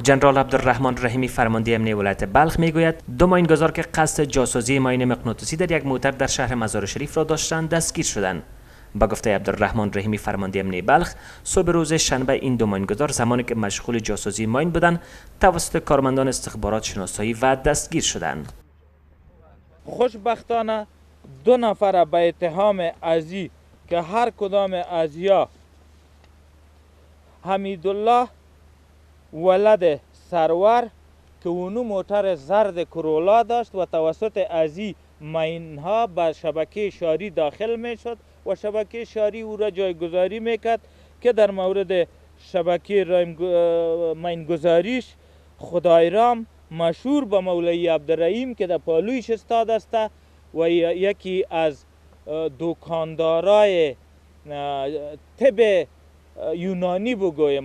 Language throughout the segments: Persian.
جنرال عبدالرحمن رحیمی فرمانده امنیه ولایت بلخ میگوید دو ماینگذار که قصد جاسازی ماین مغناطیسی در یک موتر در شهر مزار شریف را داشتند دستگیر شدند. با گفته عبدالرحمن رحیمی فرمانده امنیه بلخ، صبح روز شنبه این دو ماینگذار زمانی که مشغول جاسازی ماین بودند توسط کارمندان استخبارات شناسایی و دستگیر شدند. خوشبختانه دو نفر به اتهام ازی که هر کدام ازیا حمیدالله ولد سرور که اونو موتر زرد کرولا داشت و توسط ازی ماینها به شبکه شاری داخل می شد و شبکه شاری او را جایگذاری میکرد که در مورد شبکه ماینگذاریش خدایرام مشهور به مولوی عبدالرحیم که در پالویش استاد است و یکی از دکاندارای طب یونانی بگویم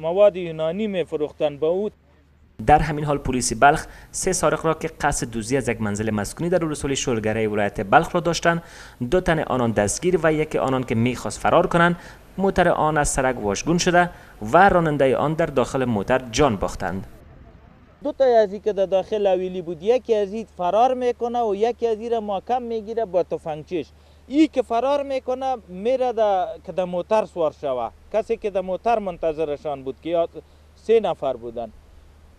مواد یونانی می فروختن به او. در همین حال پلیس بلخ سه سارق را که قصد دزدی از یک منزل مسکونی در رسول شلگره ولایت بلخ را داشتند، دو تن آنان دستگیر و یکی آنان که میخواست فرار کنند، موتر آن از سرک واژگون شده و راننده آن در داخل موتر جان باختند. دو تا ازی که در داخل حویلی بود، یکی از این فرار میکنه و یکی از این را محکم میگیره با تفنگچش. ای که فرار میکنه میره که در موتر سوار شوه. کسی که در موتر منتظرشان بود که 3 نفر بودن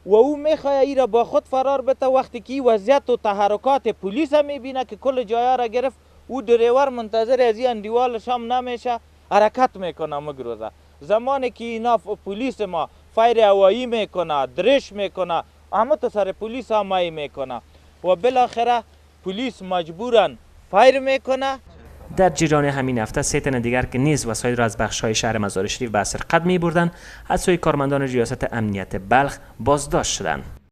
و او میخواه ای را با خود فرار بده. وقتی که وضعیت و تحرکات پلیس میبینه که کل جایا را گرفت، او دریور منتظر از این دیوالش هم نمیشه، حرکت میکنه مگروزه. زمانی که اینا پلیس ما فایر هوایی میکنه، درش میکنه، همه تو سر پلیس همایی میکنه و بالاخره پلیس مجبورن فایر میکنه. در جریان همین هفته 3 تن دیگر که نیز وسایل را از بخش‌های شهر مزار شریف به سرقت می‌بردند از سوی کارمندان ریاست امنیت بلخ بازداشت شدند.